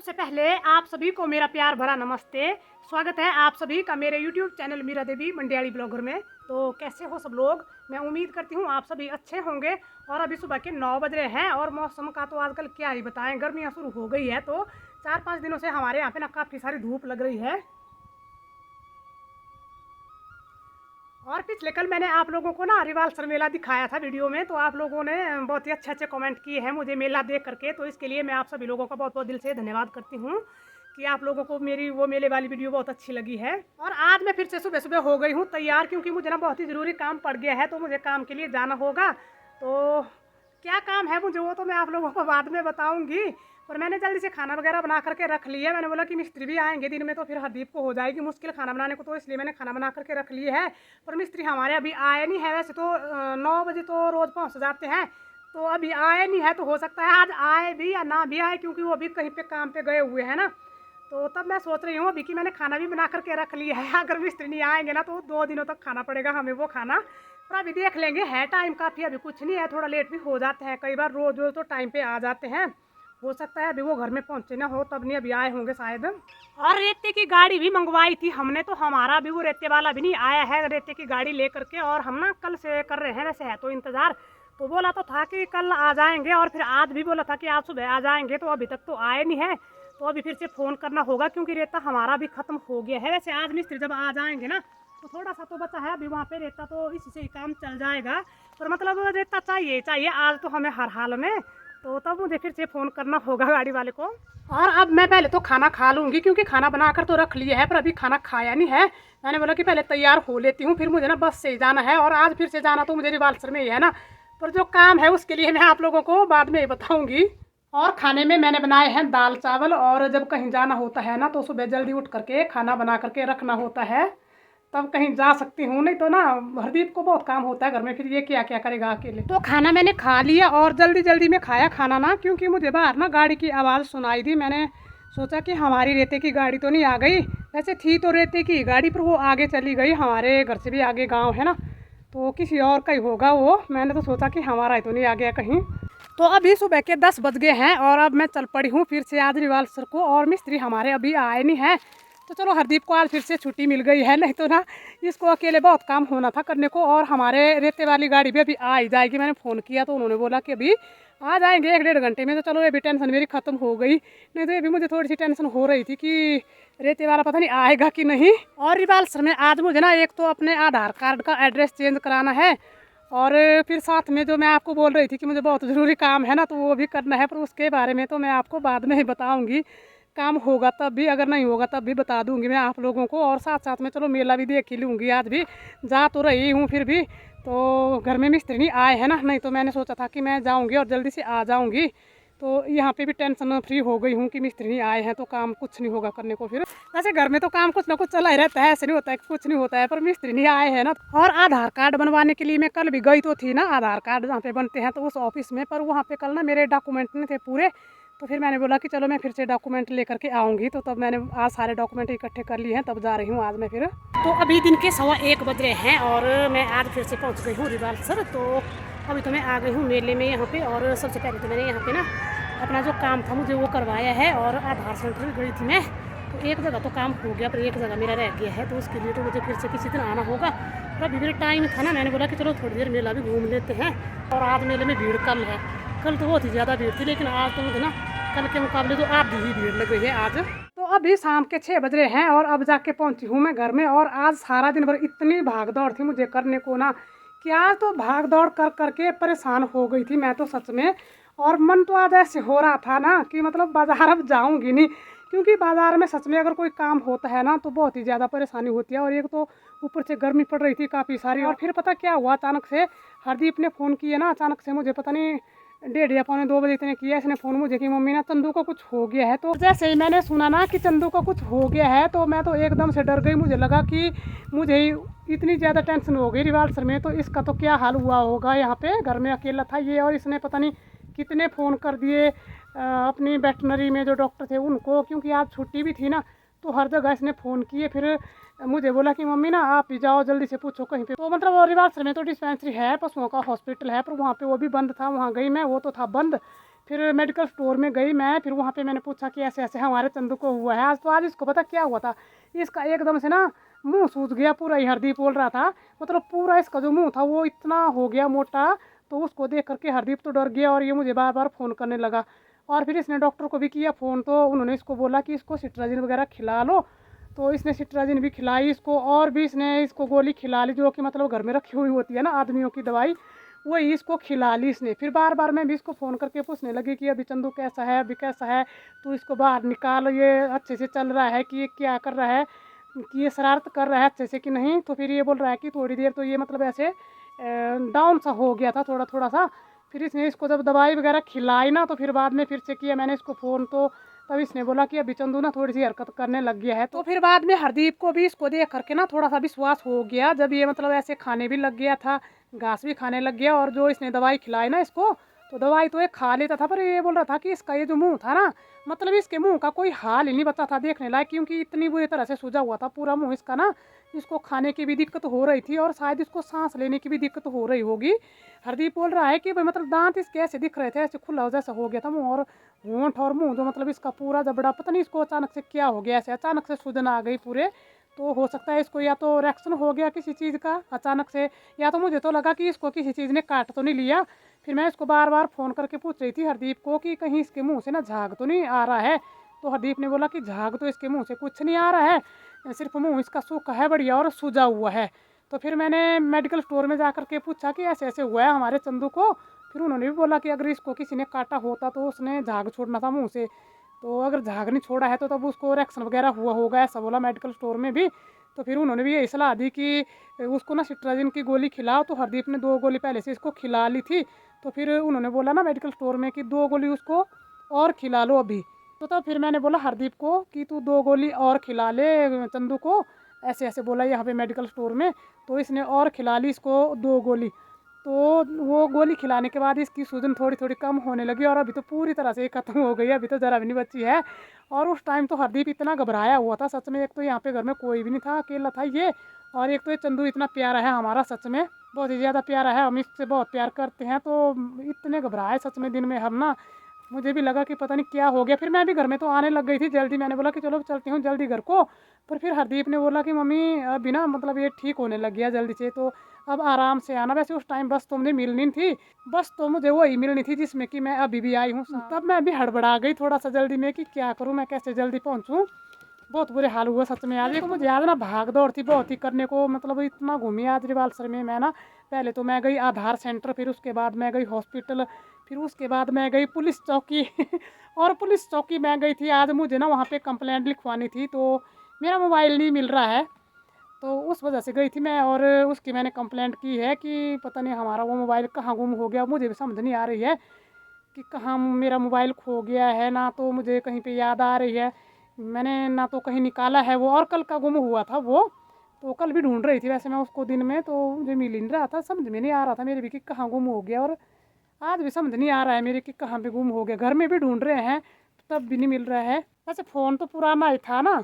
सबसे पहले आप सभी को मेरा प्यार भरा नमस्ते। स्वागत है आप सभी का मेरे YouTube चैनल मीरा देवी मंडियाली ब्लॉगर में। तो कैसे हो सब लोग? मैं उम्मीद करती हूँ आप सभी अच्छे होंगे। और अभी सुबह के 9 बज रहे हैं और मौसम का तो आजकल क्या ही बताएं, गर्मियाँ शुरू हो गई है। तो 4-5 दिनों से हमारे यहाँ पे ना काफ़ी सारी धूप लग रही है। और पिछले कल मैंने आप लोगों को ना रिवाल्सर मेला दिखाया था वीडियो में, तो आप लोगों ने बहुत ही अच्छे अच्छे कमेंट किए हैं मुझे मेला देख करके। तो इसके लिए मैं आप सभी लोगों का बहुत बहुत दिल से धन्यवाद करती हूँ कि आप लोगों को मेरी वो मेले वाली वीडियो बहुत अच्छी लगी है। और आज मैं फिर से सुबह सुबह हो गई हूँ तैयार, क्योंकि मुझे ना बहुत ही ज़रूरी काम पड़ गया है, तो मुझे काम के लिए जाना होगा। तो क्या काम है मुझे वो तो मैं आप लोगों को बाद में बताऊँगी। पर मैंने जल्दी से खाना वगैरह बना करके रख लिया। मैंने बोला कि मिस्त्री भी आएंगे दिन में तो फिर हरदीप को हो जाएगी मुश्किल खाना बनाने को, तो इसलिए मैंने खाना बना करके रख लिए है। पर मिस्त्री हमारे अभी आए नहीं है। वैसे तो 9 बजे तो रोज़ पहुंच जाते हैं, तो अभी आए नहीं है। तो हो सकता है आज आए भी या ना भी आए, क्योंकि वो अभी कहीं पे काम पे गए हुए हैं ना। तो तब मैं सोच रही हूँ अभी कि मैंने खाना भी बना करके रख लिया है। अगर मिस्त्री नहीं आएंगे ना तो 2 दिनों तक खाना पड़ेगा हमें वो खाना। पर अभी देख लेंगे, है टाइम काफ़ी, अभी कुछ नहीं है। थोड़ा लेट भी हो जाते हैं कई बार, रोज़ रोज़ तो टाइम पे आ जाते हैं। हो सकता है अभी वो घर में पहुंचे ना हो, तब नहीं अभी आए होंगे शायद। और रेते की गाड़ी भी मंगवाई थी हमने, तो हमारा भी वो रेते वाला भी नहीं आया है रेते की गाड़ी ले करके। और हम ना कल से कर रहे हैं, वैसे है तो इंतज़ार। तो बोला तो था कि कल आ जाएंगे, और फिर आज भी बोला था कि आज सुबह आ जाएंगे, तो अभी तक तो आए नहीं है। तो अभी फिर से फ़ोन करना होगा, क्योंकि रेता हमारा भी ख़त्म हो गया है। वैसे आज मिस्त्री जब आ जाएंगे ना तो थोड़ा सा तो बचा है अभी वहाँ पे रेता, तो इसी से ही काम चल जाएगा। पर मतलब रेता चाहिए चाहिए आज तो हमें हर हाल में। तो तब मुझे फिर से फ़ोन करना होगा गाड़ी वाले को। और अब मैं पहले तो खाना खा लूँगी, क्योंकि खाना बना कर तो रख लिया है पर अभी खाना खाया नहीं है। मैंने बोला कि पहले तैयार हो लेती हूँ, फिर मुझे ना बस से ही जाना है। और आज फिर से जाना तो मुझे रिवाल्सर में ही है ना। पर जो काम है उसके लिए मैं आप लोगों को बाद में ही बताऊँगी। और खाने में मैंने बनाए हैं दाल चावल। और जब कहीं जाना होता है ना तो सुबह जल्दी उठ करके खाना बना करके रखना होता है, तब कहीं जा सकती हूँ। नहीं तो ना हरदीप को बहुत काम होता है घर में, फिर ये क्या क्या करेगा अकेले। तो खाना मैंने खा लिया और जल्दी जल्दी में खाया खाना ना, क्योंकि मुझे बाहर ना गाड़ी की आवाज़ सुनाई दी। मैंने सोचा कि हमारी रेते की गाड़ी तो नहीं आ गई। वैसे थी तो रेते की गाड़ी, पर वो आगे चली गई, हमारे घर से भी आगे गाँव है ना, तो किसी और का ही होगा वो। मैंने तो सोचा कि हमारा ही तो नहीं आ गया कहीं। तो अभी सुबह के 10 बज गए हैं और अब मैं चल पड़ी हूँ फिर से आज रिवाल्सर को। और मिस्त्री हमारे अभी आए नहीं हैं, तो चलो हरदीप को आज फिर से छुट्टी मिल गई है। नहीं तो ना इसको अकेले बहुत काम होना था करने को। और हमारे रेते वाली गाड़ी भी अभी आ ही जाएगी। मैंने फ़ोन किया तो उन्होंने बोला कि अभी आ जाएंगे 1-1.5 घंटे में। तो चलो ये भी टेंशन मेरी ख़त्म हो गई। नहीं तो ये भी मुझे थोड़ी सी टेंशन हो रही थी कि रेते वाला पता नहीं आएगा कि नहीं। और रिवाल्सर में आज मुझे ना एक तो अपने आधार कार्ड का एड्रेस चेंज कराना है, और फिर साथ में जो मैं आपको बोल रही थी कि मुझे बहुत ज़रूरी काम है ना, तो वो भी करना है। पर उसके बारे में तो मैं आपको बाद में ही बताऊंगी। काम होगा तब भी, अगर नहीं होगा तब भी बता दूंगी मैं आप लोगों को। और साथ साथ में चलो मेला भी देख ही लूँगी। आज भी जा तो रही हूँ, फिर भी तो घर में मिस्त्री नहीं आए हैं ना, नहीं तो मैंने सोचा था कि मैं जाऊँगी और जल्दी से आ जाऊँगी। तो यहाँ पे भी टेंशन फ्री हो गई हूँ कि मिस्त्री नहीं आए हैं तो काम कुछ नहीं होगा करने को। फिर वैसे घर में तो काम कुछ ना कुछ चला ही रहता है, ऐसे नहीं होता है कि कुछ नहीं होता है, पर मिस्त्री नहीं आए हैं ना। और आधार कार्ड बनवाने के लिए मैं कल भी गई तो थी ना, आधार कार्ड जहाँ पे बनते हैं तो उस ऑफिस में। पर वहाँ पे कल ना मेरे डॉक्यूमेंट नहीं थे पूरे, तो फिर मैंने बोला कि चलो मैं फिर से डॉक्यूमेंट लेकर के आऊँगी। तो तब मैंने आज सारे डॉक्यूमेंट इकट्ठे कर लिए हैं, तब जा रही हूँ आज मैं फिर। तो अभी दिन के 1:15 बज रहे हैं और मैं आज फिर से पहुँच गई हूँ रिवाल्सर। तो अभी तो मैं आ गई हूँ मेले में यहाँ पे। और सबसे पहले तो मैंने यहाँ पे ना अपना जो काम था मुझे वो करवाया है। और आधार सेंटर गई थी मैं, तो एक जगह तो काम हो गया पर एक जगह मेरा रह गया है, तो उसके लिए तो मुझे फिर से किसी दिन आना होगा। तो अभी मेरा टाइम था ना, मैंने बोला कि चलो थोड़ी देर मेला भी घूम लेते हैं। और आज मेले में भीड़ कम है, कल तो बहुत ही ज़्यादा भीड़ थी, लेकिन आज तो मुझे ना कल के मुकाबले तो आधी ही भीड़ लग रही है आज। तो अभी शाम के 6 बज रहे हैं और अब जाके पहुंची हूँ मैं घर में। और आज सारा दिन भर इतनी भाग दौड़ थी मुझे करने को ना, कि आज तो भाग दौड़ कर करके परेशान हो गई थी मैं तो सच में। और मन तो आज ऐसे हो रहा था ना कि मतलब बाज़ार अब जाऊँगी नहीं, क्योंकि बाज़ार में सच में अगर कोई काम होता है ना तो बहुत ही ज़्यादा परेशानी होती है। और एक तो ऊपर से गर्मी पड़ रही थी काफ़ी सारी। और फिर पता क्या हुआ, अचानक से हरदीप ने फ़ोन किया ना, अचानक से मुझे पता नहीं 1:30 या 1:45 बजे इतने किया इसने फ़ोन मुझे कि मम्मी ना चंदू को कुछ हो गया है। तो जैसे ही मैंने सुना ना कि चंदू को कुछ हो गया है तो मैं तो एकदम से डर गई। मुझे लगा कि मुझे इतनी ज़्यादा टेंशन हो गई रिवाल्सर में, तो इसका तो क्या हाल हुआ होगा यहाँ पे। घर में अकेला था ये, और इसने पता नहीं कितने फ़ोन कर दिए अपनी वेटनरी में जो डॉक्टर थे उनको, क्योंकि आज छुट्टी भी थी ना, तो हर जगह इसने फ़ोन किए। फिर मुझे बोला कि मम्मी ना आप ही जाओ जल्दी से पूछो कहीं पे। तो मतलब रिवाल्सर में तो डिस्पेंसरी है, पशुओं का हॉस्पिटल है, पर वहाँ पे वो भी बंद था। वहाँ गई मैं, वो तो था बंद, फिर मेडिकल स्टोर में गई मैं, फिर वहाँ पे मैंने पूछा कि ऐसे ऐसे हमारे चंदू को हुआ है आज। तो आज इसको पता क्या हुआ था, इसका एकदम से ना मुंह सूज गया पूरा ही। हरदीप बोल रहा था मतलब पूरा इसका जो मुंह था वो इतना हो गया मोटा। तो उसको देख करके हरदीप तो डर गया और ये मुझे बार बार फ़ोन करने लगा। और फिर इसने डॉक्टर को भी किया फ़ोन, तो उन्होंने इसको बोला कि इसको सिट्राजिन वगैरह खिला लो। तो इसने सिट्राजिन भी खिलाई इसको, और भी इसने इसको गोली खिला ली जो कि मतलब घर में रखी हुई होती है ना आदमियों की दवाई, वही इसको खिला ली इसने। फिर बार बार मैं भी इसको फ़ोन करके पूछने लगी कि अभी चंदू कैसा है, अभी कैसा है, तो इसको बाहर निकाल, ये अच्छे से चल रहा है कि ये क्या कर रहा है, कि ये शरारत कर रहा है अच्छे से कि नहीं। तो फिर ये बोल रहा है कि थोड़ी देर तो ये मतलब ऐसे डाउन सा हो गया था थोड़ा थोड़ा सा। फिर इसने इसको जब दवाई वगैरह खिलाई ना, तो फिर बाद में फिर से किया मैंने इसको फ़ोन, तो तब इसने बोला कि अभी चंदू ना थोड़ी सी हरकत करने लग गया है। तो फिर बाद में हरदीप को भी इसको देख करके ना थोड़ा सा विश्वास हो गया, जब ये मतलब ऐसे खाने भी लग गया था, घास भी खाने लग गया, और जो इसने दवाई खिलाई ना इसको, तो दवाई तो ये खा लेता था, पर ये बोल रहा था कि इसका ये जो मुंह था ना, मतलब इसके मुंह का कोई हाल ही नहीं बचा था देखने लायक, क्योंकि इतनी बुरी तरह से सूजा हुआ था पूरा मुंह इसका ना। इसको खाने की भी दिक्कत हो रही थी और शायद इसको सांस लेने की भी दिक्कत हो रही होगी। हरदीप बोल रहा है कि भाई मतलब दांत इसके ऐसे दिख रहे थे, ऐसे खुला जैसा हो गया था मुंह, और होंठ और मुंह जो मतलब इसका पूरा जबड़ा, पता नहीं इसको अचानक से क्या हो गया, ऐसे अचानक से सूजन आ गई पूरे। तो हो सकता है इसको या तो रिएक्शन हो गया किसी चीज़ का अचानक से, या तो मुझे तो लगा कि इसको किसी चीज़ ने काट तो नहीं लिया। फिर मैं इसको बार बार फ़ोन करके पूछ रही थी हरदीप को कि कहीं इसके मुंह से ना झाग तो नहीं आ रहा है। तो हरदीप ने बोला कि झाग तो इसके मुंह से कुछ नहीं आ रहा है, सिर्फ मुंह इसका सूखा है बढ़िया और सूजा हुआ है। तो फिर मैंने मेडिकल स्टोर में जा कर के पूछा कि ऐसे ऐसे हुआ है हमारे चंदू को। फिर उन्होंने भी बोला कि अगर इसको किसी ने काटा होता तो उसने झाग छोड़ना था मुंह से, तो अगर झाग नहीं छोड़ा है तो तब उसको रिएक्शन वगैरह हुआ होगा, ऐसा बोला मेडिकल स्टोर में भी। तो फिर उन्होंने भी यही सलाह दी कि उसको ना सिट्राजिन की गोली खिलाओ। तो हरदीप ने 2 गोली पहले से इसको खिला ली थी। तो फिर उन्होंने बोला ना मेडिकल स्टोर में कि 2 गोली उसको और खिला लो अभी। तो तब फिर मैंने बोला हरदीप को कि तू 2 गोली और खिला ले चंदू को, ऐसे ऐसे बोला यहाँ पे मेडिकल स्टोर में। तो इसने और खिला ली इसको 2 गोली। तो वो गोली खिलाने के बाद इसकी सूजन थोड़ी थोड़ी कम होने लगी, और अभी तो पूरी तरह से ख़त्म हो गई है, अभी तो ज़रा भी नहीं बची है। और उस टाइम तो हरदीप इतना घबराया हुआ था सच में, एक तो यहाँ पे घर में कोई भी नहीं था, अकेला था ये, और एक तो ये चंदू इतना प्यारा है हमारा, सच में बहुत ही ज़्यादा प्यारा है, हम इससे बहुत प्यार करते हैं। तो इतने घबराए सच में दिन में हम ना, मुझे भी लगा कि पता नहीं क्या हो गया। फिर मैं भी घर में तो आने लग गई थी जल्दी, मैंने बोला कि चलो चलती हूँ जल्दी घर को। पर फिर हरदीप ने बोला कि मम्मी अभी ना मतलब ये ठीक होने लग गया जल्दी से, तो अब आराम से आना। वैसे उस टाइम बस तो मुझे मिलनी थी, बस तो मुझे वही मिलनी थी जिसमें कि मैं अभी भी आई हूँ। तब मैं भी हड़बड़ा गई थोड़ा सा जल्दी में कि क्या करूँ मैं, कैसे जल्दी पहुँचूँ। बहुत बुरे हाल हुआ सच में आज। एक तो मुझे आज ना भाग दौड़ थी बहुत ही करने को, मतलब इतना घूमी आज रिवालसर में मैं ना। पहले तो मैं गई आधार सेंटर, फिर उसके बाद मैं गई हॉस्पिटल, फिर उसके बाद मैं गई पुलिस चौकी और पुलिस चौकी मैं गई थी आज, मुझे ना वहाँ पे कंप्लेंट लिखवानी थी, तो मेरा मोबाइल नहीं मिल रहा है, तो उस वजह से गई थी मैं। और उसकी मैंने कंप्लेंट की है कि पता नहीं हमारा वो मोबाइल कहाँ गुम हो गया, मुझे भी समझ नहीं आ रही है कि कहाँ मेरा मोबाइल खो गया है, ना तो मुझे कहीं पे याद आ रही है, मैंने ना तो कहीं निकाला है वो। और कल का गुम हुआ था वो, तो कल भी ढूंढ रही थी वैसे मैं उसको दिन में, तो मुझे मिल ही नहीं रहा था, समझ में नहीं आ रहा था मेरे भी कि कहाँ गुम हो गया। और आज भी समझ नहीं आ रहा है मेरे कि कहाँ पे गुम हो गया, घर में भी ढूंढ रहे हैं तब भी नहीं मिल रहा है। वैसे फ़ोन तो पुराना ही था ना,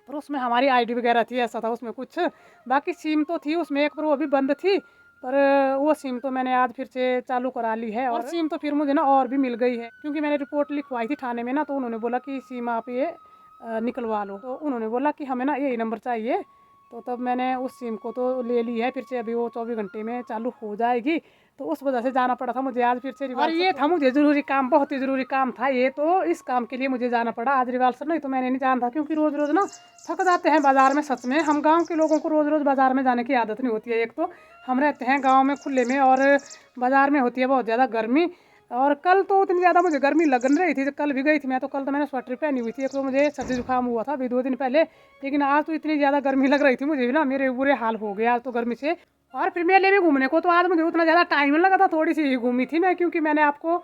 पर उसमें हमारी आईडी वगैरह थी, ऐसा था उसमें कुछ। बाकी सिम तो थी उसमें एक, पर वो भी बंद थी। पर वो सिम तो मैंने आज फिर से चालू करा ली है, और सिम तो फिर मुझे ना और भी मिल गई है, क्योंकि मैंने रिपोर्ट लिखवाई थी थाने में ना, तो उन्होंने बोला कि सिम आप ये निकलवा लो। तो उन्होंने बोला कि हमें ना यही नंबर चाहिए, तो तब मैंने उस सिम को तो ले ली है फिर से, अभी वो 24 घंटे में चालू हो जाएगी। तो उस वजह से जाना पड़ा था मुझे आज फिर से। और ये था मुझे ज़रूरी काम, बहुत ही ज़रूरी काम था ये, तो इस काम के लिए मुझे जाना पड़ा आज रिवालसर, नहीं तो मैंने नहीं जाना था, क्योंकि रोज़ रोज़ ना थक जाते हैं बाज़ार में सच में। हम गांव के लोगों को रोज़ रोज़ बाज़ार में जाने की आदत नहीं होती है, एक तो हम रहते हैं गांव में खुले में, और बाज़ार में होती है बहुत ज़्यादा गर्मी। और कल तो उतनी ज़्यादा मुझे गर्मी लग रही थी, कल भी गई थी मैं, तो कल तो मैंने स्वेटर पहनी हुई थी, एक तो मुझे सर्दी जुकाम हुआ था अभी 2 दिन पहले। लेकिन आज तो इतनी ज़्यादा गर्मी लग रही थी मुझे भी ना, मेरे बुरे हाल हो गया आज तो गर्मी से। और फिर मेले में घूमने को तो आज मुझे उतना ज़्यादा टाइम नहीं लगा था, थोड़ी सी घूमी थी मैं, क्योंकि मैंने आपको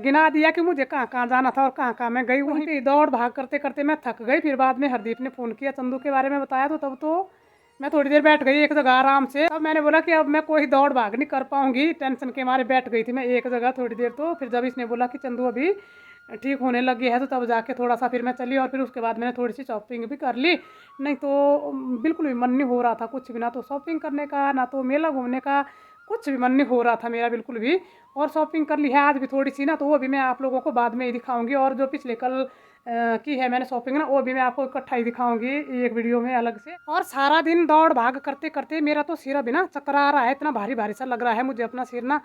गिना दिया कि मुझे कहाँ कहाँ जाना था और कहाँ कहाँ मैं गई। वहीं पे दौड़ भाग करते करते मैं थक गई। फिर बाद में हरदीप ने फ़ोन किया, चंदू के बारे में बताया, तो तब तो मैं थोड़ी देर बैठ गई एक जगह आराम से। अब मैंने बोला कि अब मैं कोई दौड़ भाग नहीं कर पाऊंगी, टेंशन के मारे बैठ गई थी मैं एक जगह थोड़ी देर। तो फिर जब इसने बोला कि चंदू अभी ठीक होने लगी है, तो तब जाके थोड़ा सा फिर मैं चली, और फिर उसके बाद मैंने थोड़ी सी शॉपिंग भी कर ली। नहीं तो बिल्कुल भी मन नहीं हो रहा था कुछ भी, ना तो शॉपिंग करने का, ना तो मेला घूमने का, कुछ भी मन नहीं हो रहा था मेरा बिल्कुल भी। और शॉपिंग कर ली है आज भी थोड़ी सी ना, तो वो भी मैं आप लोगों को बाद में ही दिखाऊंगी। और जो पिछले कल की है मैंने शॉपिंग ना, वो भी मैं आपको इकट्ठा ही दिखाऊंगी एक वीडियो में अलग से। और सारा दिन दौड़ भाग करते करते मेरा तो सिर अभी ना चक्कर आ रहा है, इतना भारी भारी सा लग रहा है मुझे अपना सिर ना।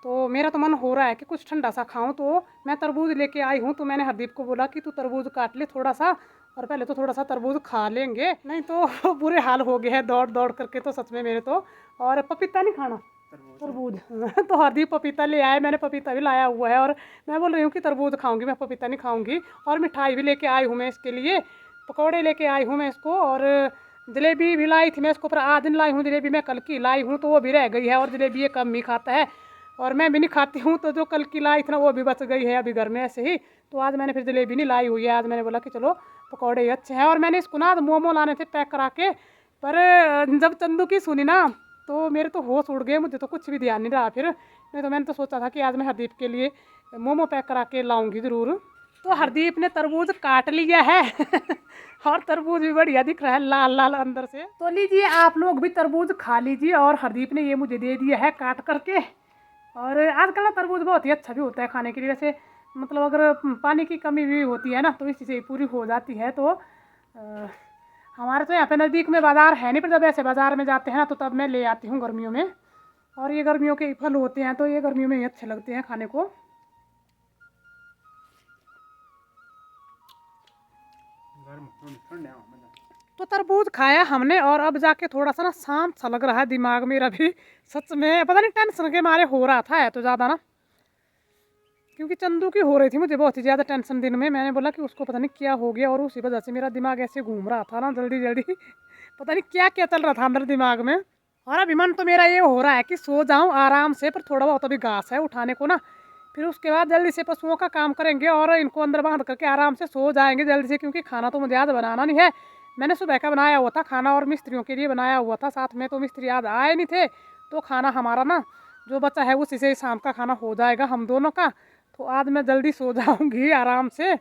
तो मेरा तो मन हो रहा है कि कुछ ठंडा सा खाऊं, तो मैं तरबूज लेके आई हूँ। तो मैंने हरदीप को बोला कि तू तरबूज काट ले थोड़ा सा, और पहले तो थोड़ा सा तरबूज खा लेंगे, नहीं तो बुरे हाल हो गए हैं दौड़ दौड़ करके तो सच में मेरे तो। और पपीता नहीं खाना, तरबूज तो हरदीप पपीता ले आए, मैंने पपीता भी लाया हुआ है। और मैं बोल रही हूँ कि तरबूज खाऊंगी मैं, पपीता नहीं खाऊंगी। और मिठाई भी लेके आई हूँ मैं इसके लिए, पकौड़े लेके आई हूँ मैं इसको, और जलेबी भी लाई थी मैं इसको, पर आज दिन लाई हूँ जलेबी मैं, कल की लाई हूँ तो वो भी रह गई है। और जलेबी ये कम ही खाता है और मैं भी नहीं खाती हूँ, तो जो कल की लाई थी ना वो भी बच गई है अभी घर में ऐसे ही। तो आज मैंने फिर जलेबी नहीं लाई हुई है, आज मैंने बोला कि चलो पकौड़े ही अच्छे हैं। और मैंने इसको ना मोमो लाने थे पैक करा के, पर जब चंदू की सुनी ना तो मेरे तो होश उड़ गए, मुझे तो कुछ भी ध्यान नहीं रहा फिर। नहीं तो मैंने तो सोचा था कि आज मैं हरदीप के लिए मोमो पैक करा के लाऊंगी ज़रूर। तो हरदीप ने तरबूज काट लिया है और तरबूज भी बढ़िया दिख रहा है लाल लाल अंदर से। तो लीजिए आप लोग भी तरबूज खा लीजिए। और हरदीप ने ये मुझे दे दिया है काट करके। और आजकल ना तरबूज बहुत ही अच्छा भी होता है खाने के लिए, वैसे मतलब अगर पानी की कमी भी होती है ना तो इसी से पूरी हो जाती है। तो हमारे तो यहाँ पे नज़दीक में बाज़ार है नहीं, पर जब ऐसे बाज़ार में जाते हैं ना तो तब मैं ले आती हूँ गर्मियों में। और ये गर्मियों के फल होते हैं तो ये गर्मियों में ही अच्छे लगते हैं खाने को। तो तरबूज खाया हमने और अब जाके थोड़ा सा ना शांत सा लग रहा है दिमाग मेरा भी, सच में पता नहीं टेंशन के मारे हो रहा था है तो ज़्यादा ना, क्योंकि चंदू की हो रही थी मुझे बहुत ही ज़्यादा टेंशन दिन में। मैंने बोला कि उसको पता नहीं क्या हो गया, और उसी वजह से मेरा दिमाग ऐसे घूम रहा था ना जल्दी जल्दी पता नहीं क्या क्या चल रहा था अंदर दिमाग में। और अभी मन तो मेरा ये हो रहा है कि सो जाऊं आराम से, पर थोड़ा बहुत अभी घास है उठाने को ना, फिर उसके बाद जल्दी से पशुओं का काम करेंगे और इनको अंदर बांध करके आराम से सो जाएंगे जल्दी से, क्योंकि खाना तो मुझे आज बनाना नहीं है। मैंने सुबह का बनाया हुआ था खाना और मिस्त्रियों के लिए बनाया हुआ था साथ में, तो मिस्त्री आज आए नहीं थे, तो खाना हमारा ना जो बचा है उसी से शाम का खाना हो जाएगा हम दोनों का। तो आज मैं जल्दी सो जाऊंगी आराम से।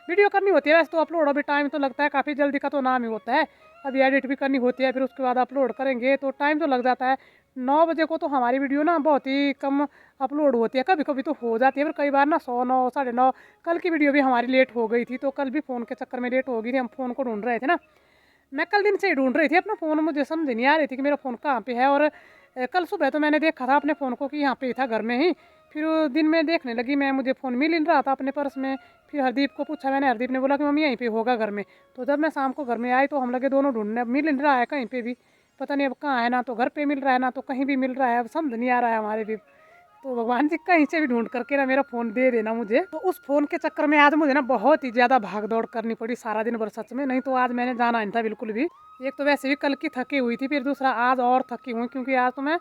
वीडियो करनी होती है वैसे तो अपलोड, अभी टाइम तो लगता है काफ़ी, जल्दी का तो नाम ही होता है। अभी एडिट भी करनी होती है, फिर उसके बाद अपलोड करेंगे तो टाइम तो लग जाता है। 9 बजे को तो हमारी वीडियो ना बहुत ही कम अपलोड होती है, कभी कभी तो हो जाती है, पर कई बार ना 100 9 9:30। कल की वीडियो भी हमारी लेट हो गई थी, तो कल भी फ़ोन के चक्कर में लेट हो गई थी, हम फ़ोन को ढूंढ रहे थे ना। मैं कल दिन से ही ढूंढ रही थी अपना फ़ोन, मुझे समझ नहीं आ रही थी कि मेरा फ़ोन कहाँ पे है। और कल सुबह तो मैंने देखा था अपने फ़ोन को कि यहाँ पे ही था घर में ही, फिर दिन में देखने लगी मैं, मुझे फ़ोन मिल नहीं रहा था अपने पर्स में। फिर हरदीप को पूछा मैंने, हरदीप ने बोला कि मम्मी यहीं पे होगा घर में। तो जब मैं शाम को घर में आई तो हम लगे दोनों ढूंढने, मिल नहीं रहा है कहीं पे भी, पता नहीं अब कहाँ है, ना तो घर पे मिल रहा है ना तो कहीं भी मिल रहा है, अब समझ नहीं आ रहा है हमारे भी। तो भगवान जी कहीं से भी ढूंढ करके ना मेरा फ़ोन दे देना मुझे। तो उस फ़ोन के चक्कर में आज मुझे ना बहुत ही ज़्यादा भाग दौड़ करनी पड़ी सारा दिन भर सच में, नहीं तो आज मैंने जाना नहीं था बिल्कुल भी। एक तो वैसे भी कल की थकी हुई थी, फिर दूसरा आज और थकी हुई, क्योंकि आज तो मैं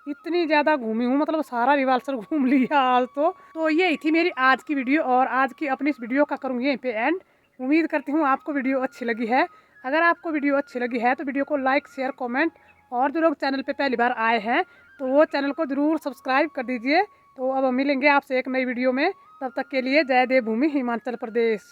इतनी ज़्यादा घूमी हूँ, मतलब सारा रिवाल्सर घूम लिया आज तो यही थी मेरी आज की वीडियो। और आज की अपनी इस वीडियो का करूँगी यहीं पे एंड। उम्मीद करती हूँ आपको वीडियो अच्छी लगी है। अगर आपको वीडियो अच्छी लगी है तो वीडियो को लाइक शेयर कमेंट, और जो लोग चैनल पे पहली बार आए हैं तो वो चैनल को ज़रूर सब्सक्राइब कर दीजिए। तो अब मिलेंगे आपसे एक नई वीडियो में, तब तक के लिए जय देवभूमि हिमाचल प्रदेश।